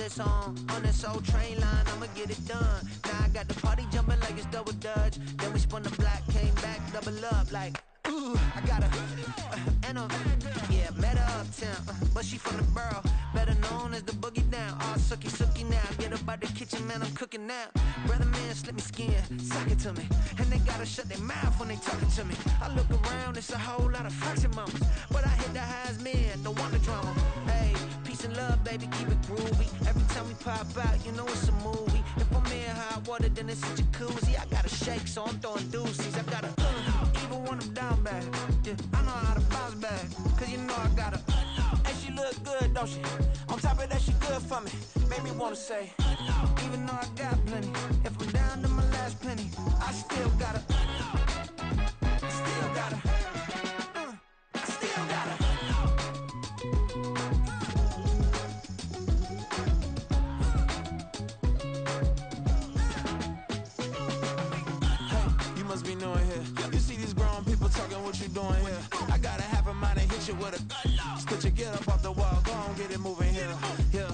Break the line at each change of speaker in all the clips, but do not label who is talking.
it's on this old train line, I'ma get it done. Now I got the party jumping like it's double dutch. Then we spun the block, came back, double up like, ooh, I got a, yeah, met her uptown, but she from the borough, better known as the boogie down. All sookie now, get up out the kitchen, man, I'm cooking now. Brother man, slip me skin, suck it to me, and they gotta shut their mouth when they talking to me. I look around, it's a whole lot of foxy mamas, but I hit the highs, man, don't want the drama. Hey, peace and love, baby, keep it groovy. Every time we pop out, you know it's a movie. If I'm in hot water, then it's a jacuzzi. I gotta shake, so I'm throwing deuces. I gotta, even when I'm down bad, yeah, I know how to bounce back, cause you know I gotta, and she look good, don't she? On top of that, she good for me, made me wanna say, even though I got plenty, if I'm down to my last penny, I still gotta, I still gotta. Be knowing here. You see these grown people talking, what you doing here? I gotta have a mind to hit you with a split you, get up off the wall, go on, get it moving here. Yeah,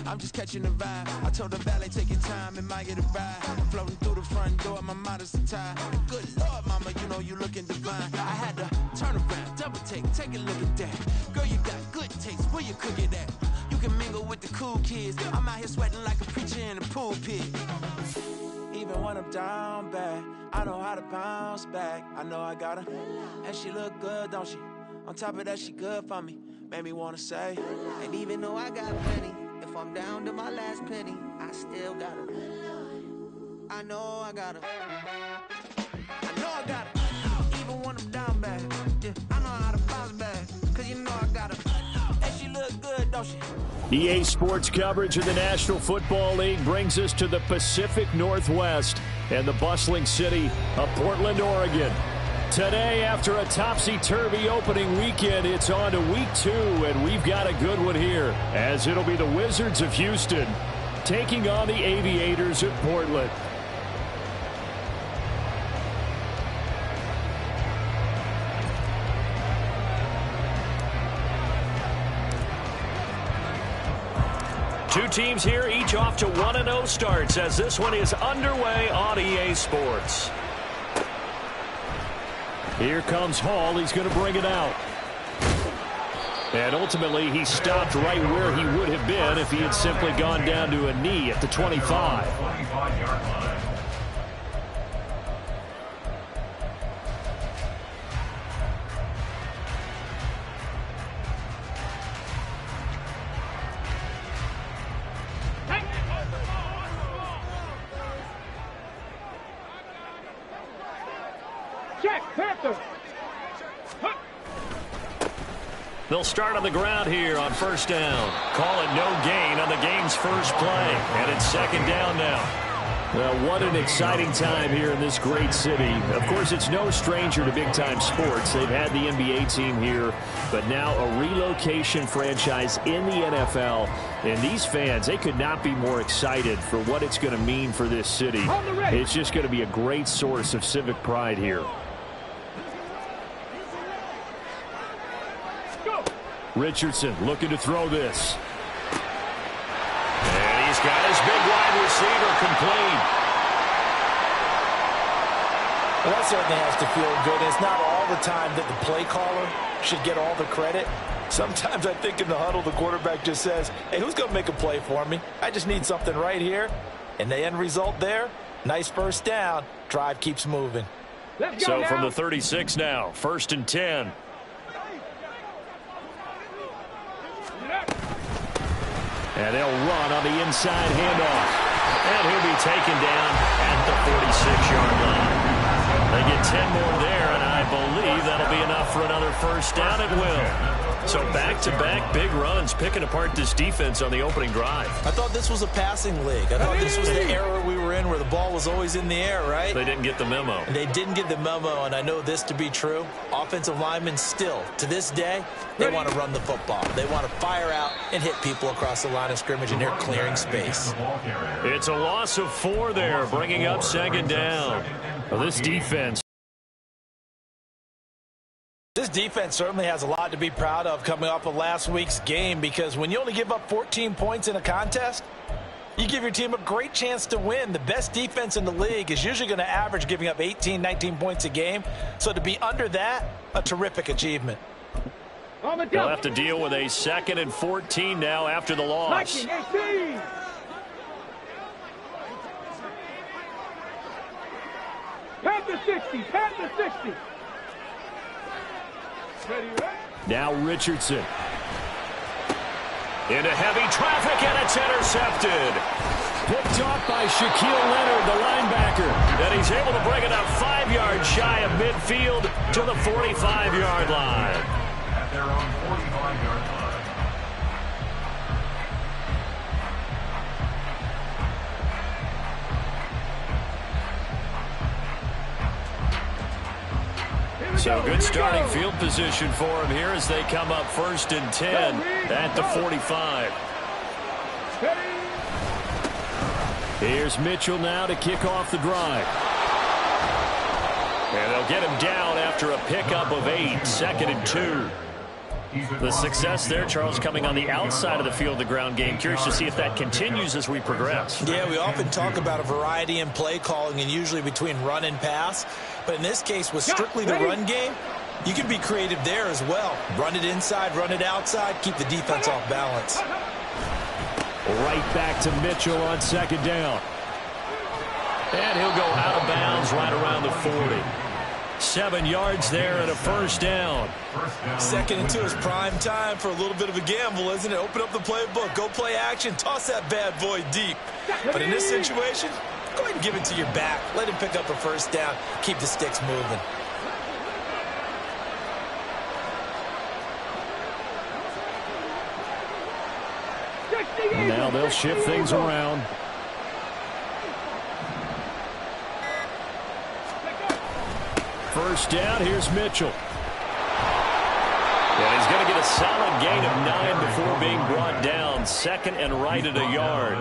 I'm just catching the vibe. I told the valet, take your time, it might get a ride. I'm floating through the front door, my modest attire. Good Lord, mama, you know you looking divine. I had to turn around, double take a look at that. Girl, you got good taste, where you cook it at? You can mingle with the cool kids. I'm out here sweating like a preacher in a pool pit. Even when I'm down bad, I know how to bounce back. I know I got her, and she look good, don't she? On top of that, she good for me, made me wanna say. And even though I got plenty, if I'm down to my last penny, I still got her. I know I got her. I know I got her. Even when I'm down bad, yeah, I know how to bounce back, cause you know I got her. And she look good, don't she?
EA Sports coverage of the National Football League brings us to the Pacific Northwest and the bustling city of Portland, Oregon. Today, after a topsy-turvy opening weekend, it's on to week 2, and we've got a good one here, as it'll be the Wizards of Houston taking on the Aviators of Portland. Two teams here, each off to 1-0 starts as this one is underway on EA Sports. Here comes Hall. He's going to bring it out. And ultimately, he stopped right where he would have been if he had simply gone down to a knee at the 25. They'll start on the ground here on first down. Call it no gain on the game's first play. And it's second down now. Well, what an exciting time here in this great city. Of course, it's no stranger to big-time sports. They've had the NBA team here, but now a relocation franchise in the NFL. And these fans, they could not be more excited for what it's going to mean for this city. It's just going to be a great source of civic pride here. Richardson looking to throw this. And he's got his big wide receiver complete.
Well, that certainly has to feel good. It's not all the time that the play caller should get all the credit. Sometimes I think in the huddle, the quarterback just says, hey, who's going to make a play for me? I just need something right here. And the end result there, nice first down. Drive keeps moving.
So from the 36 now, 1st and 10. And they'll run on the inside handoff. And he'll be taken down at the 46-yard line. They get 10 more there, and I believe that'll be enough for another first down at will. So back-to-back big runs, picking apart this defense on the opening drive.
I thought this was a passing league. I thought this was the era we were in where the ball was always in the air, right?
They didn't get the memo.
They didn't get the memo, and I know this to be true. Offensive linemen still, to this day, they want to run the football. They want to fire out and hit people across the line of scrimmage, and they're clearing space.
It's a loss of 4 there, bringing up second down. Well, this defense
This defense certainly has a lot to be proud of coming off of last week's game, because when you only give up 14 points in a contest, you give your team a great chance to win. The best defense in the league is usually going to average giving up 18, 19 points a game. So to be under that, a terrific achievement.
They'll have to deal with a 2nd and 14 now after the loss.
Panther 60, Panther 60.
Now Richardson. Into heavy traffic, and it's intercepted. Picked off by Shaquille Leonard, the linebacker. And he's able to bring it up 5 yards shy of midfield to the 45-yard line.
At their own 45-yard line.
So good starting field position for him here as they come up 1st and 10 at the 45. Here's Mitchell now to kick off the drive. And they'll get him down after a pickup of 8, 2nd and 2. The success there, Charles, coming on the outside of the field, the ground game. Curious to see if that continues as we progress.
Yeah, we often talk about a variety in play calling and usually between run and pass. But in this case, with strictly the run game, you can be creative there as well. Run it inside, run it outside, keep the defense off balance.
Right back to Mitchell on 2nd down. And he'll go out of bounds right around the 40. 7 yards there and a 1st down.
2nd and 2 is prime time for a little bit of a gamble, isn't it? Open up the playbook, go play action, toss that bad boy deep. But in this situation, go ahead and give it to your back. Let him pick up a 1st down. Keep the sticks moving.
And now they'll shift things around. First down, here's Mitchell. And he's going to get a solid gain of 9 before being brought down. 2nd and right at a yard.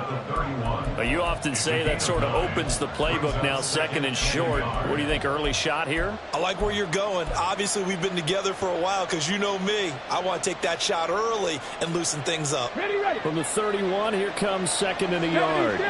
But you often say that sort of opens the playbook now, 2nd and short. What do you think, early shot here?
I like where you're going. Obviously, we've been together for a while because you know me. I want to take that shot early and loosen things up.
From the 31, here comes 2nd and a yard.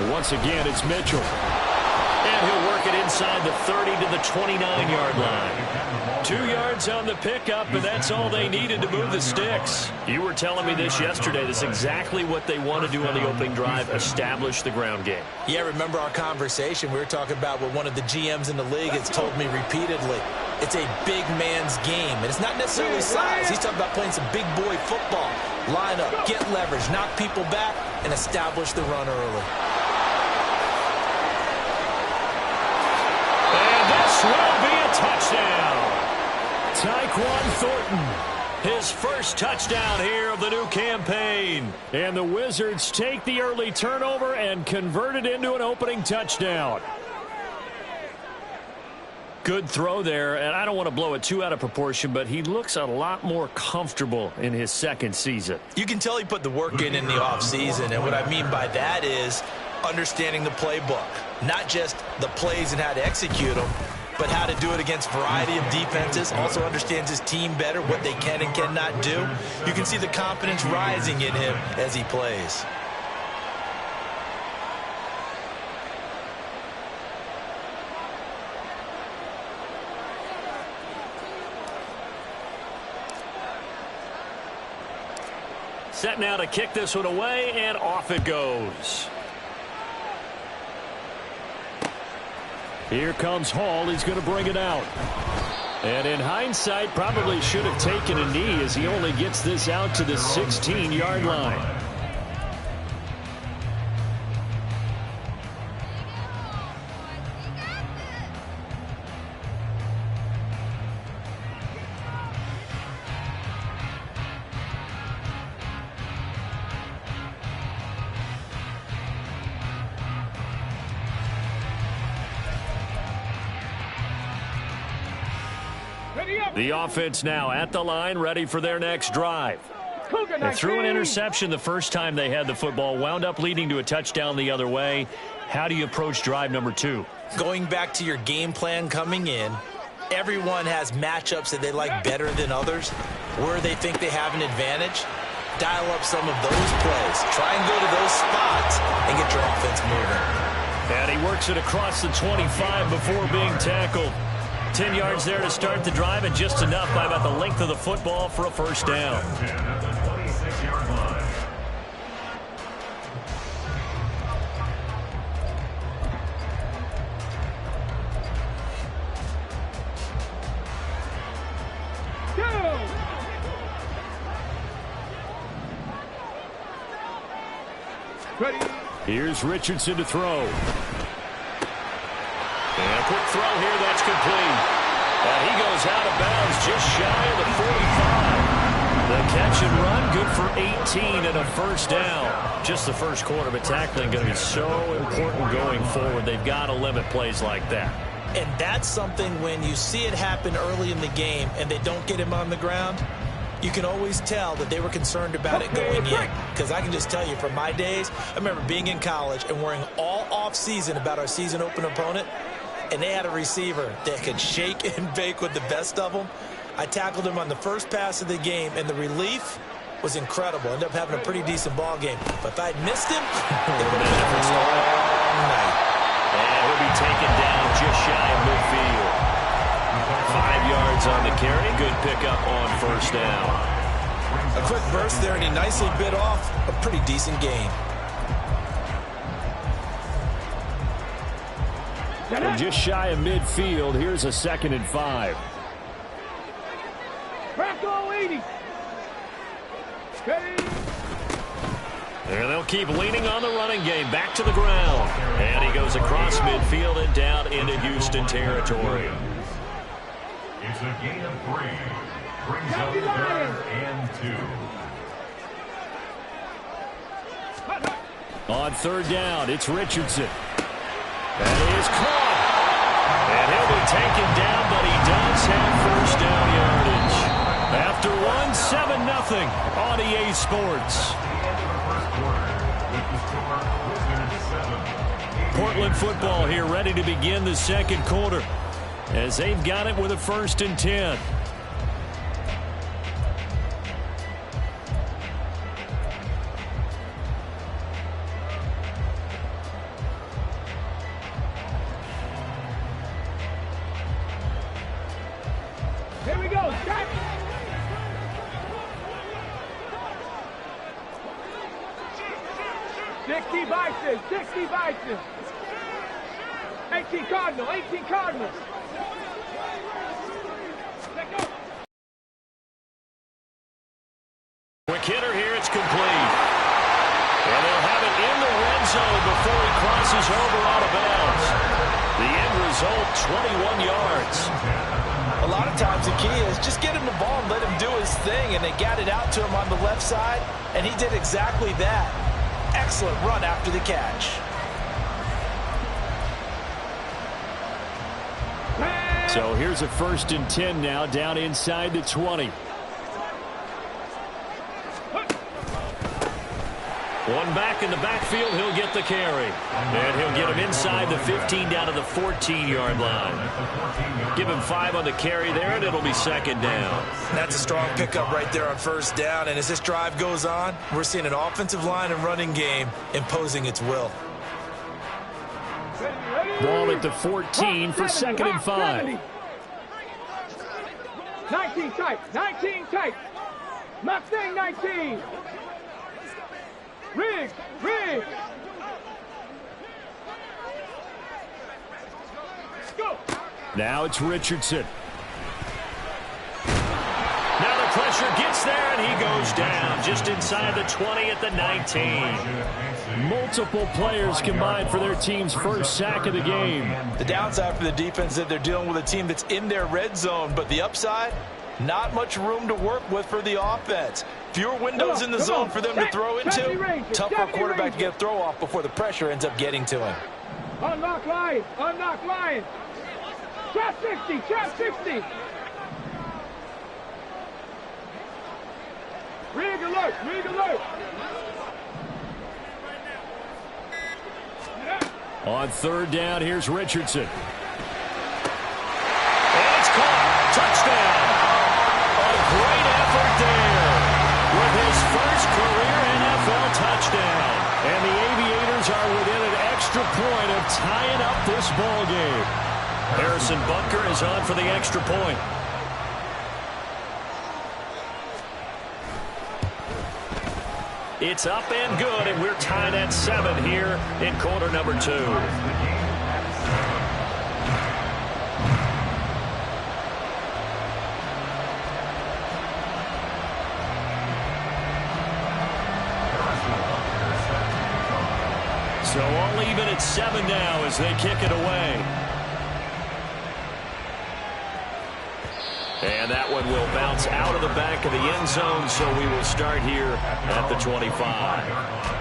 Once again, it's Mitchell. And he'll work it inside the 30 to the 29-yard line. 2 yards on the pickup, and that's all they needed to move the sticks. You were telling me this yesterday. This is exactly what they want to do on the opening drive, establish the ground game.
Yeah, remember our conversation? We were talking about what one of the GMs in the league has told me repeatedly. It's a big man's game, and it's not necessarily size. He's talking about playing some big boy football. Line up, get leverage, knock people back, and establish the run early.
Will be a touchdown. Tyquan Thornton, his first touchdown here of the new campaign. And the Wizards take the early turnover and convert it into an opening touchdown. Good throw there, and I don't want to blow it too out of proportion, but he looks a lot more comfortable in his 2nd season.
You can tell he put the work in the offseason, and what I mean by that is understanding the playbook. Not just the plays and how to execute them, but how to do it against a variety of defenses. Also understands his team better, what they can and cannot do. You can see the confidence rising in him as he plays.
Set now to kick this one away, and off it goes. Here comes Hall. He's going to bring it out. And in hindsight, probably should have taken a knee as he only gets this out to the 16-yard line. The offense now at the line, ready for their next drive. They threw an interception the first time they had the football, wound up leading to a touchdown the other way. How do you approach drive number 2?
Going back to your game plan coming in, everyone has matchups that they like better than others, where they think they have an advantage. Dial up some of those plays. Try and go to those spots and get your offense moving.
And he works it across the 25 before being tackled. 10 yards there to start the drive, and just enough by about the length of the football for a first down.
10 at the 26-yard line.
Ready.
Here's Richardson to throw. And a quick throw here, that's complete. And he goes out of bounds just shy of the 45. The catch and run, good for 18 and a first down. Just the first quarter, but tackling going to be so important going forward. They've got to limit plays like that.
And that's something when you see it happen early in the game and they don't get him on the ground, you can always tell that they were concerned about it going in. Because I can just tell you from my days, I remember being in college and worrying all off-season about our season open opponent, and they had a receiver that could shake and bake with the best of them. I tackled him on the first pass of the game, and the relief was incredible. Ended up having a pretty decent ball game. But if I'd missed him, it would have been a different story.
And he'll be taken down just shy of midfield. 5 yards on the carry. Good pickup on first down.
A quick burst there, and he nicely bit off a pretty decent gain.
And just shy of midfield, here's a 2nd and 5.
Crackle 80. Ready.
And they'll keep leaning on the running game. Back to the ground. And he goes across midfield and down into Houston territory.
It's a gain of 3. Brings up 3rd and 2.
On 3rd down, it's Richardson. And he is caught. And he'll be taken down, but he does have first down yardage. After one, 7-0 on EA Sports. Portland football here, ready to begin the second quarter, as they've got it with a 1st and 10.
Here we go. Start. 60 Bison. 60 Bison. 18 Cardinal. 18 Cardinals. Let go.
Quick hitter here, it's complete. And they'll have it in the red zone before he crosses over out of bounds. The end result, 21 yards.
A lot of times the key is just get him the ball and let him do his thing, and they got it out to him on the left side, and he did exactly that. Excellent run after the catch.
So here's a 1st and 10 now, down inside the 20. One back in the backfield, he'll get the carry. And he'll get him inside the 15 down to the 14-yard line. Give him 5 on the carry there, and it'll be 2nd down.
That's a strong pickup right there on 1st down. And as this drive goes on, we're seeing an offensive line and running game imposing its will.
Ball at the 14 for 2nd and 5.
19 tight. 19 tight. Mustang 19. Rig. Rig. Let's go.
Now it's Richardson. Now the pressure gets there, and he goes down just inside the 20 at the 19. Multiple players combined for their team's first sack of the game.
The downside for the defense is that they're dealing with a team that's in their red zone, but the upside, not much room to work with for the offense. Fewer windows in the zone for them to throw into. Tough for a quarterback to get a throw off before the pressure ends up getting to him.
Unlock line. Unlock line. Trap 60. Trap 60. Rig alert. Rig alert.
On third down, here's Richardson. And it's caught. Touchdown. A great effort there with his first career NFL touchdown. And the Aviators are within an extra point of tying up this ball game. Harrison Butker is on for the extra point. It's up and good, and we're tied at 7 here in quarter number 2. So all even at 7 now as they kick it away. And that one will bounce out of the back of the end zone, so we will start here at the 25.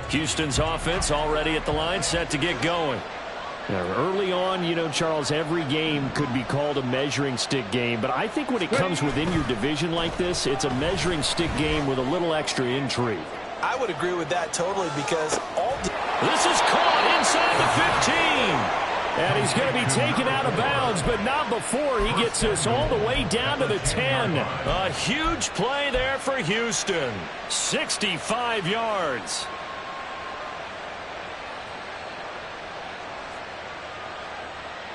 Houston's offense already at the line, set to get going. Now, early on, you know, Charles, every game could be called a measuring stick game, but I think when it comes within your division like this, it's a measuring stick game with a little extra intrigue.
I would agree with that totally because all...
This is caught inside the 15. And he's going to be taken out of bounds, but not before he gets this all the way down to the 10. A huge play there for Houston. 65 yards.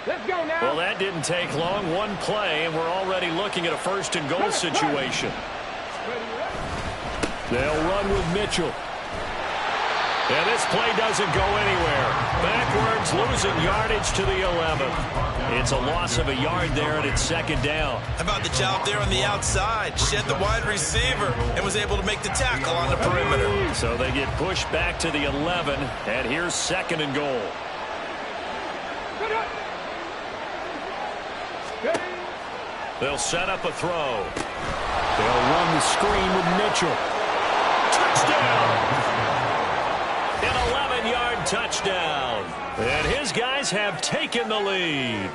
Let's go now.
Well, that didn't take long. One play, and we're already looking at a first and goal situation. They'll run with Mitchell. And this play doesn't go anywhere. Backwards, losing yardage to the 11. It's a loss of a yard there, and it's second down.
How about the job there on the outside? Shed the wide receiver and was able to make the tackle on the perimeter.
So they get pushed back to the 11, and here's second and goal. They'll set up a throw. They'll run the screen with Mitchell. Touchdown! An 11-yard touchdown. And his guys have taken the lead.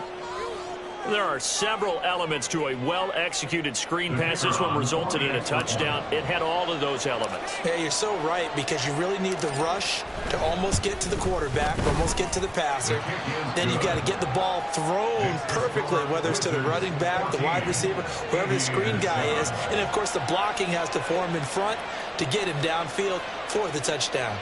There are several elements to a well-executed screen pass. This one resulted in a touchdown. It had all of those elements.
Yeah, you're so right, because you really need the rush to almost get to the quarterback, almost get to the passer. Then you've got to get the ball thrown perfectly, whether it's to the running back, the wide receiver, whoever the screen guy is. And, of course, the blocking has to form in front to get him downfield for the touchdown.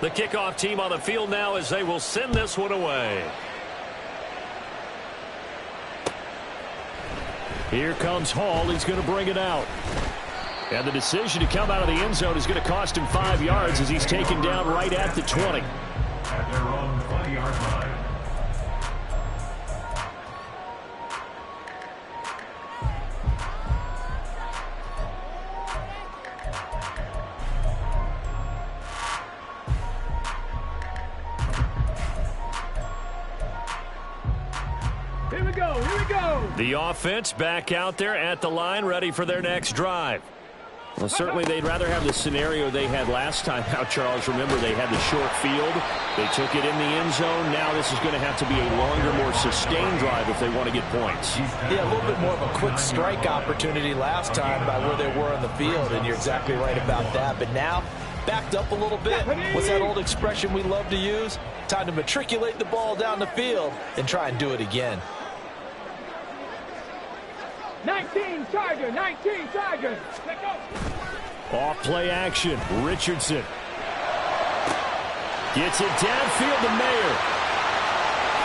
The kickoff team on the field now as they will send this one away. Here comes Hall. He's going to bring it out. And the decision to come out of the end zone is going to cost him 5 yards as he's taken down right at the 20.
At their own 20-yard line.
Here we go. Here we go.
The offense back out there at the line, ready for their next drive. Well, certainly they'd rather have the scenario they had last time out, Charles. Remember, they had the short field. They took it in the end zone. Now this is going to have to be a longer, more sustained drive if they want to get points.
Yeah, a little bit more of a quick strike opportunity last time by where they were on the field, and you're exactly right about that. But now, backed up a little bit. What's that old expression we love to use? Time to matriculate the ball down the field and try and do it again.
19 Tiger, 19 Tiger. Let's go.
Off play action. Richardson gets it downfield to Mayer.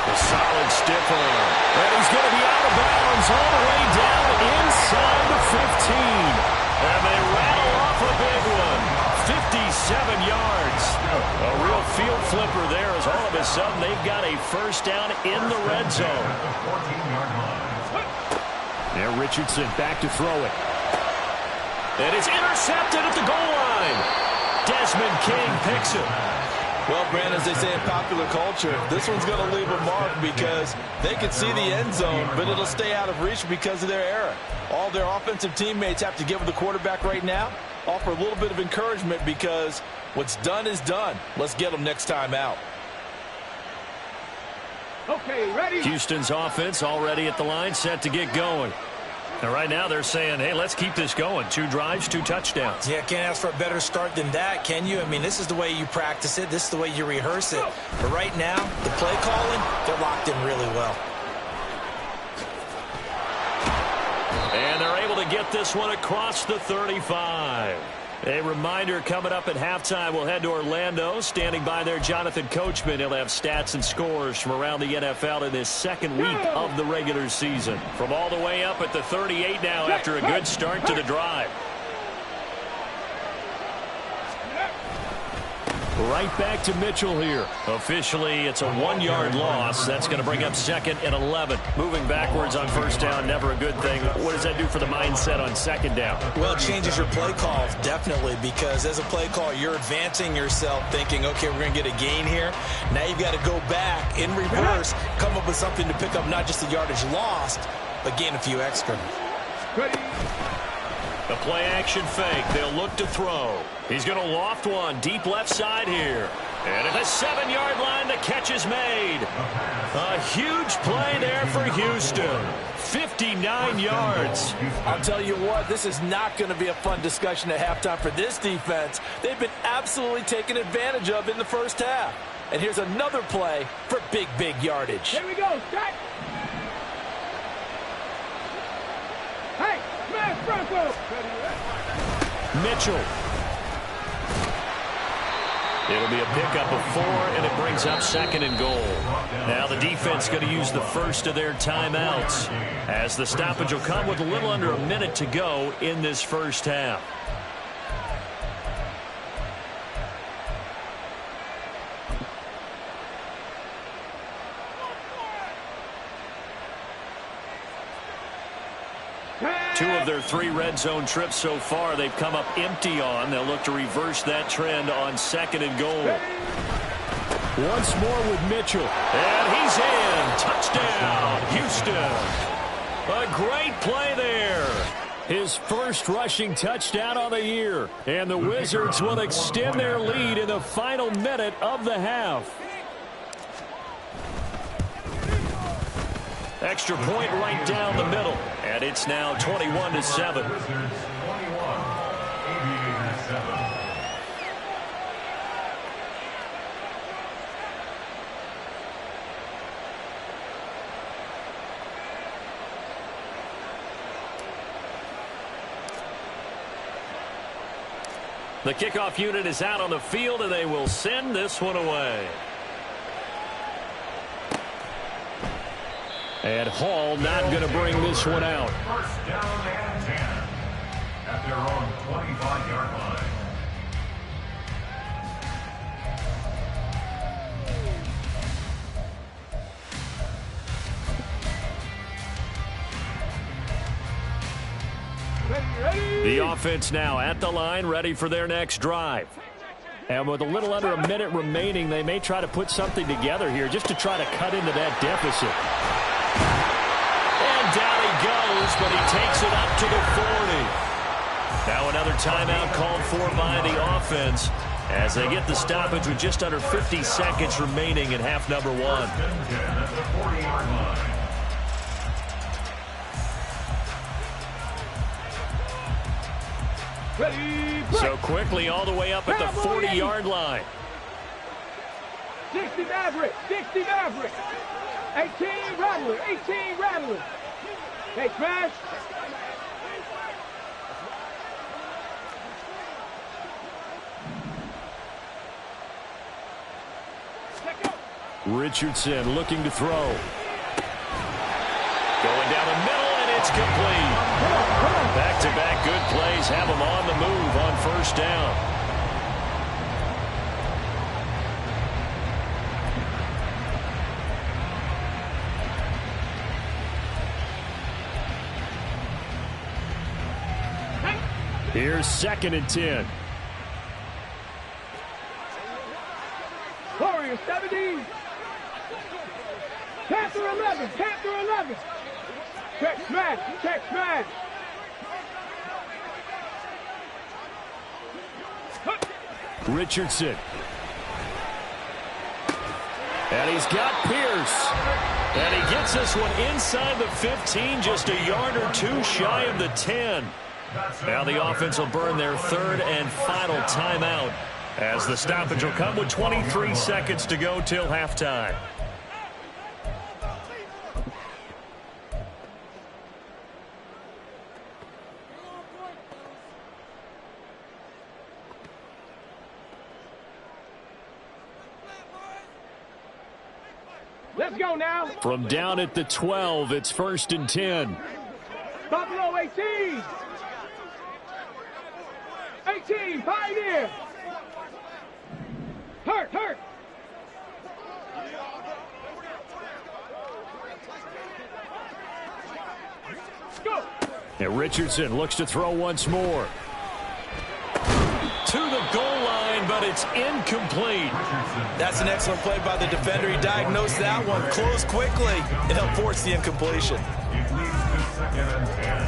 A solid stiff arm. And he's going to be out of bounds all the way down inside the 15. And they rattle off a big one. 57 yards. A real field flipper there as all of a sudden they've got a first down in the red zone. Now Richardson back to throw it. And it's intercepted at the goal line. Desmond King picks it.
Well, Brandon, as they say in popular culture, this one's going to leave a mark because they can see the end zone, but it'll stay out of reach because of their error. All their offensive teammates have to give the quarterback right now, offer a little bit of encouragement because what's done is done. Let's get them next time out.
Okay, ready?
Houston's offense already at the line, set to get going. And right now they're saying, hey, let's keep this going. 2 drives, 2 touchdowns.
Yeah, can't ask for a better start than that, can you? I mean, this is the way you practice it. This is the way you rehearse it. But right now, the play calling, they're locked in really well.
And they're able to get this one across the 35. A reminder coming up at halftime, we'll head to Orlando. Standing by there, Jonathan Coachman. He'll have stats and scores from around the NFL in this second week of the regular season. From all the way up at the 38 now after a good start to the drive. Right back to Mitchell here. Officially, it's a 1-yard loss. That's going to bring up 2nd and 11. Moving backwards on first down, never a good thing. What does that do for the mindset on 2nd down?
Well, it changes your play call, definitely, because as a play call, you're advancing yourself thinking, okay, we're going to get a gain here. Now you've got to go back in reverse, come up with something to pick up not just the yardage lost, but gain a few extra.
Ready?
The play-action fake. They'll look to throw. He's going to loft one deep left side here. And at the 7-yard line, the catch is made. A huge play there for Houston. 59 yards.
I'll tell you what, this is not going to be a fun discussion at halftime for this defense. They've been absolutely taken advantage of in the first half. And here's another play for big, big yardage.
Here we go, set. Hey, smash Bronco.
Mitchell. It'll be a pickup of 4, and it brings up 2nd and goal. Now the defense going to use the first of their timeouts, as the stoppage will come with a little under a minute to go in this first half. Two of their 3 red zone trips so far, they've come up empty on. They'll look to reverse that trend on 2nd and goal. Once more with Mitchell. And he's in. Touchdown, Houston. A great play there. His first rushing touchdown on the year. And the Wizards will extend their lead in the final minute of the half. Extra point right down the middle. And it's now 21-7. The kickoff unit is out on the field, and they will send this one away. And Hall not going to bring this one out.
First down and 10 at their own 25-yard line.
The offense now at the line, ready for their next drive. And with a little under a minute remaining, they may try to put something together here just to try to cut into that deficit. And down he goes, but he takes it up to the 40. Now another timeout called for by the offense as they get the stoppage with just under 50 seconds remaining in half number 1.
At the 40-yard line.
So quickly all the way up at the 40-yard line.
60 Maverick, 60 Maverick. 18 Rattler, 18 Rattler. Hey, smash.
Richardson looking to throw. Going down the middle, and it's complete. Back-to-back good plays have them on the move on first down. Here's 2nd and 10.
18. Panther 11. Panther 11. Check smash. Check smash.
Richardson. And he's got Pierce. And he gets this one inside the 15, just a yard or two shy of the 10. Now the offense will burn their third and final timeout, as the stoppage will come with 23 seconds to go till halftime.
Let's go now.
From down at the 12, it's 1st and 10.
Buffalo 18. 18, Pioneer. Hurt. Go.
And Richardson looks to throw once more. To the goal line, but it's incomplete.
That's an excellent play by the defender. He diagnosed that one, closed quickly, and helped force the incompletion.
It leads to 2nd and 10.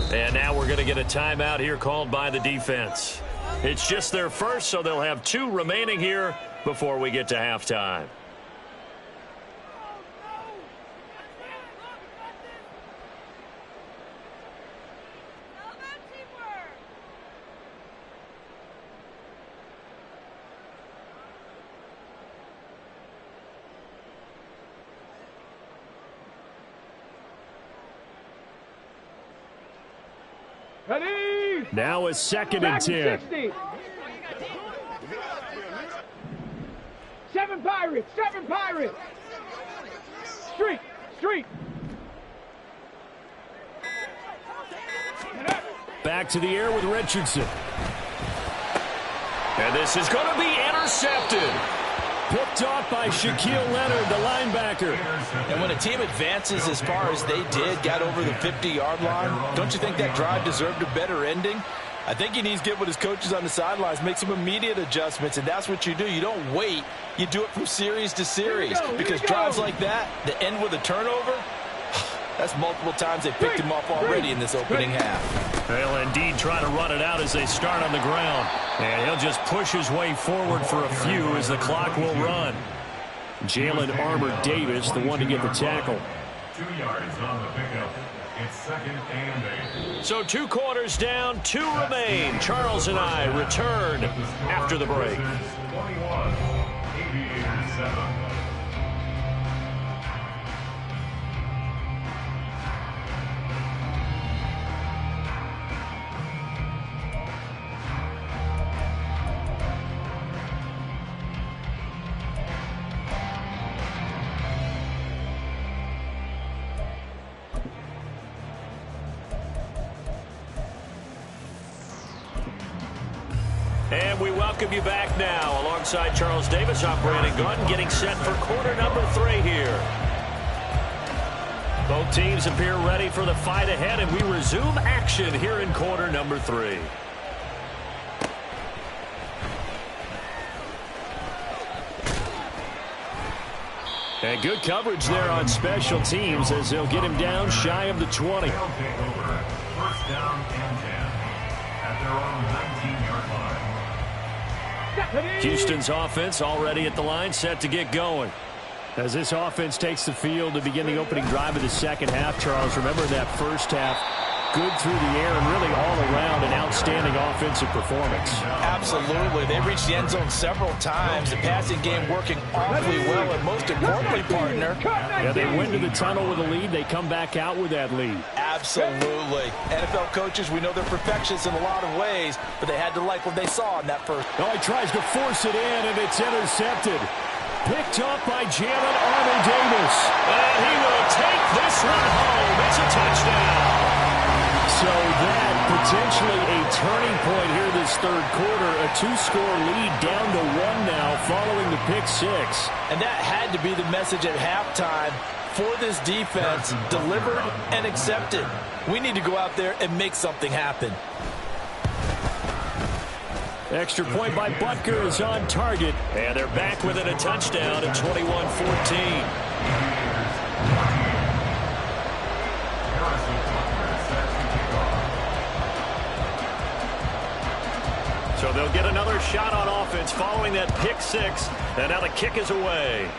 And now we're going to get a timeout here called by the defense. It's just their first, so they'll have 2 remaining here before we get to halftime.
Ready.
Now it's 2nd and 10.
60. 7 Pirates. 7 Pirates. Street.
Back to the air with Richardson. And this is going to be intercepted. Picked off by Shaquille Leonard, the linebacker.
And when a team advances as far as they did, got over the 50-yard line, don't you think that drive deserved a better ending? I think he needs to get with his coaches on the sidelines, make some immediate adjustments, and that's what you do. You don't wait. You do it from series to series. Because drives like that end with a turnover, that's multiple times they picked him off already in this opening half.
They'll indeed try to run it out as they start on the ground. And he'll just push his way forward for a few as the clock will run. Jalen Armour-Davis, the one to get the tackle.
2 yards on the pickup. It's 2nd and 8.
So 2 quarters down, 2 remain. Charles and I return after the break.
21, Aviators 7.
And we welcome you back now alongside Charles Davis. I'm Brandon Gaudin, getting set for quarter number 3 here. Both teams appear ready for the fight ahead, and we resume action here in quarter number 3. And good coverage there on special teams as they'll get him down shy of the 20.
They'll take over 1st down and 10 at their own 19-yard line.
Houston's offense already at the line, set to get going. As this offense takes the field to begin the opening drive of the second half, Charles, remember that first half, good through the air and really all around an outstanding offensive performance.
Absolutely. They reached the end zone several times. The passing game working awfully well, and most importantly, partner.
Yeah, they went to the tunnel with a lead. They come back out with that lead.
Absolutely. NFL coaches, we know they're perfectionists in a lot of ways, but they had to like what they saw in that first.
Oh, he tries to force it in, and it's intercepted. Picked up by Jalen Armour-Davis. And he will take this one home. It's a touchdown. So that potentially a turning point here this this third quarter. A 2-score lead down to 1 now following the pick six.
And that had to be the message at halftime for this defense. Delivered and accepted. We need to go out there and make something happen.
Extra point by Butker is on target. And they're back within a touchdown at 21-14. So they'll get another shot on offense following that pick six. And now the kick is away.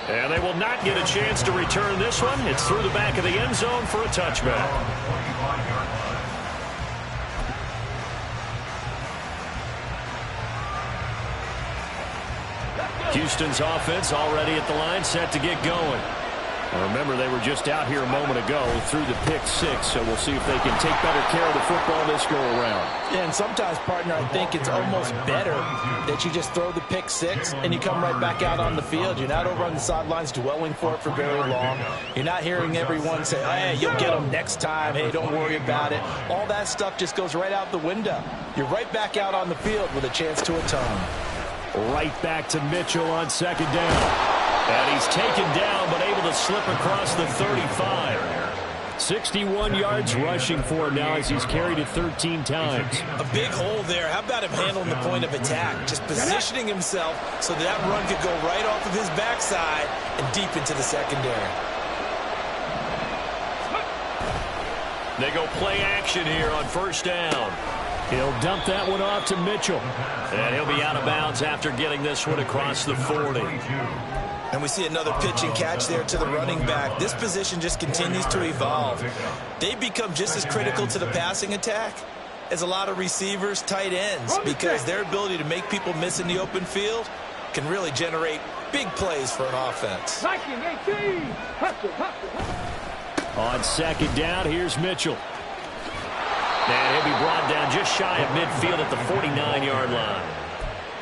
And they will not get a chance to return this one. It's through the back of the end zone for a touchback. Houston's offense already at the line, set to get going. Remember, they were just out here a moment ago through the pick six, so we'll see if they can take better care of the football this go-around.
Yeah, and sometimes, partner, I think it's almost better that you just throw the pick six and you come right back out on the field. You're not over on the sidelines dwelling for it for very long. You're not hearing everyone say, hey, you'll get them next time. Hey, don't worry about it. All that stuff just goes right out the window. You're right back out on the field with a chance to atone.
Right back to Mitchell on second down. And he's taken down, but able to slip across the 35. 61 yards rushing for him now as he's carried it 13 times.
A big hole there. How about him handling the point of attack? Just positioning himself so that run could go right off of his backside and deep into the secondary.
They go play action here on first down. He'll dump that one off to Mitchell. And he'll be out of bounds after getting this one across the 40.
And we see another pitch and catch there to the running back. This position just continues to evolve. They become just as critical to the passing attack as a lot of receivers, tight ends, because their ability to make people miss in the open field can really generate big plays for an offense.
On second down, here's Mitchell. And he'll be brought down just shy of midfield at the 49-yard line.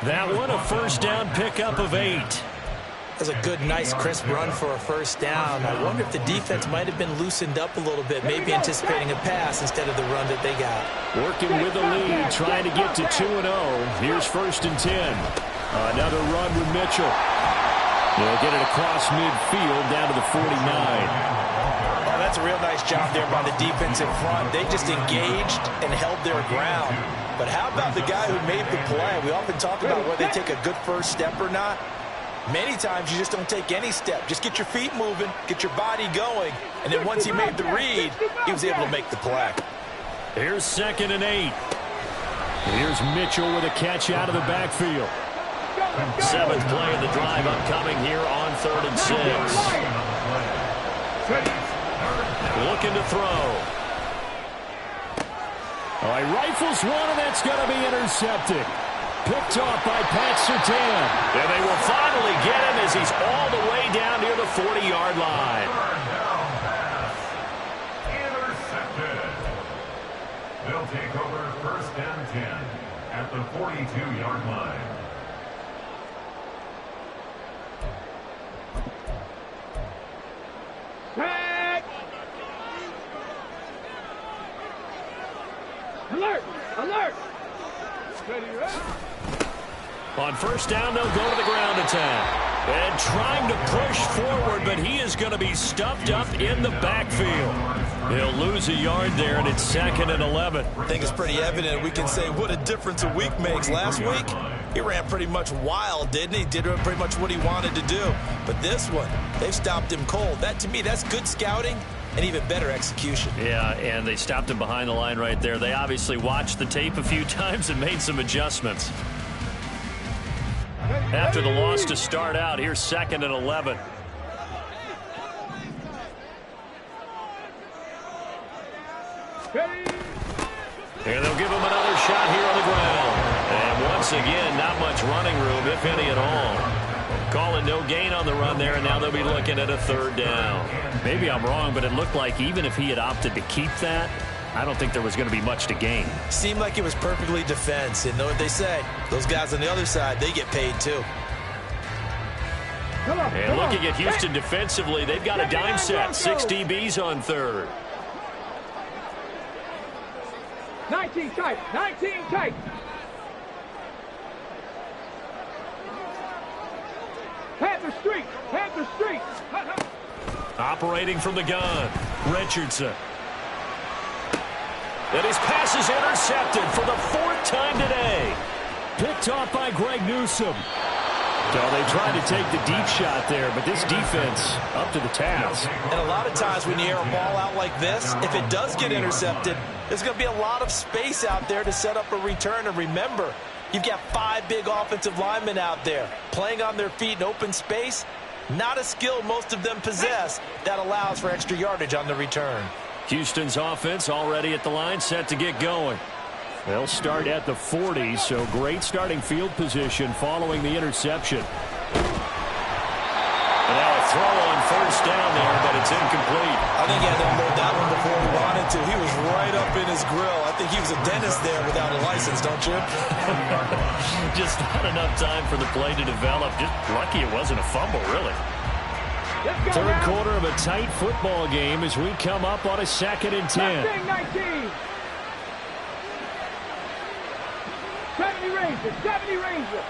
That one, a first down pickup of 8.
That's a good, nice, crisp run for a first down. I wonder if the defense might have been loosened up a little bit, maybe anticipating a pass instead of the run that they got.
Working with the lead, trying to get to 2-0. Here's first and 10. Another run with Mitchell. They'll get it across midfield down to the 49.
Oh, that's a real nice job there by the defense in front. They just engaged and held their ground. But how about the guy who made the play? We often talk about whether they take a good first step or not. Many times you just don't take any step. Just get your feet moving, get your body going, and then once he made the read, he was able to make the play.
Here's second and 8. Here's Mitchell with a catch out of the backfield. 7th play of the drive upcoming here on 3rd and 6. Looking to throw. Oh, he rifles one, and that's going to be intercepted. Picked off by Pat Surtain. And they will finally get him as he's all the way down near the 40-yard line.
Intercepted. They'll take over first and 10 at the 42-yard line.
Alert! Alert!
On first down, they'll go to the ground attack. And trying to push forward, but he is going to be stuffed up in the backfield. He'll lose a yard there, and it's 2nd and 11.
I think it's pretty evident. We can say what a difference a week makes. Last week, he ran pretty much wild, didn't he? Did pretty much what he wanted to do. But this one, they've stopped him cold. That, to me, that's good scouting and even better execution.
Yeah, and they stopped him behind the line right there. They obviously watched the tape a few times and made some adjustments. After the loss to start out, here's 2nd and 11. And they'll give him another shot here on the ground. And once again, not much running room, if any at all. Calling no gain on the run there, and now they'll be looking at a 3rd down. Maybe I'm wrong, but it looked like even if he had opted to keep that, I don't think there was going to be much to gain.
Seemed like it was perfectly defense. And know what they say? Those guys on the other side, they get paid too.
And looking at Houston defensively, they've got a dime set. 6 DBs on 3rd.
19 tight. 19 tight. Panther Street. Panther Street.
Operating from the gun, Richardson. And his pass is intercepted for the 4th time today. Picked off by Greg Newsome. So they tried to take the deep shot there, but this defense up to the task.
And a lot of times when you air a ball out like this, if it does get intercepted, there's going to be a lot of space out there to set up a return. And remember, you've got 5 big offensive linemen out there playing on their feet in open space. Not a skill most of them possess that allows for extra yardage on the return.
Houston's offense already at the line, set to get going. They'll start at the 40, so great starting field position following the interception. And now a throw on 1st down there, but it's incomplete.
I think he had to unload that one before he wanted to. He was right up in his grill. I think he was a dentist there without a license, don't you?
Just not enough time for the play to develop. Just lucky it wasn't a fumble, really. Third quarter of a tight football game as we come up on a 2nd and 10.
19. 70 Rangers. 70 Rangers.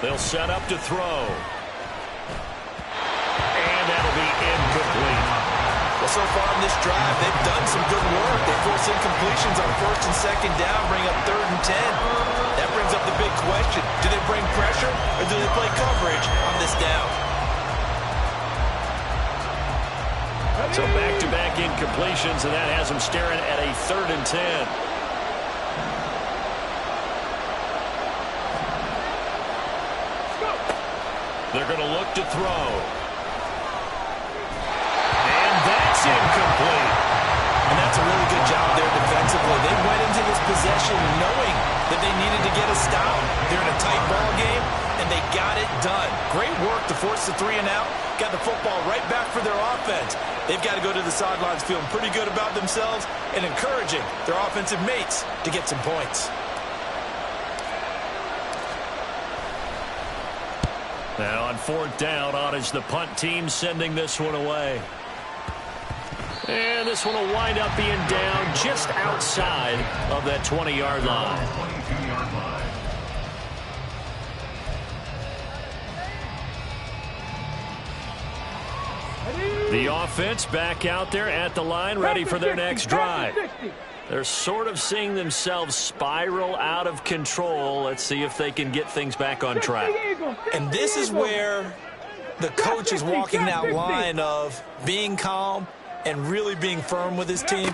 They'll set up to throw. And that'll be incomplete.
Well, so far in this drive, they've done some good work. They force incompletions on 1st and 2nd down, bring up 3rd and 10. That brings up the big question. Do they bring pressure or do they play coverage on this down?
So back-to-back incompletions, and that has them staring at a 3rd and 10. They're going to look to throw. And that's incomplete.
And that's a really good job there defensively. They went into this possession knowing that they needed to get a stop. They're in a tight ball game, and they got it done. Great work to force the 3 and out. Got the football right back for their offense. They've got to go to the sidelines feeling pretty good about themselves and encouraging their offensive mates to get some points.
Now on 4th down, on is the punt team sending this one away. And this one will wind up being down just outside of that 20-yard line.
22-yard line.
The offense back out there at the line, ready for their next drive. They're sort of seeing themselves spiral out of control. Let's see if they can get things back on track.
And this is where the coach is walking that line of being calm and really being firm with his team.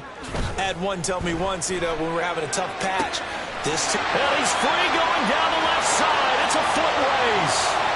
I had one tell me once, when we were having a tough patch.
And he's free going down the left side. It's a foot race.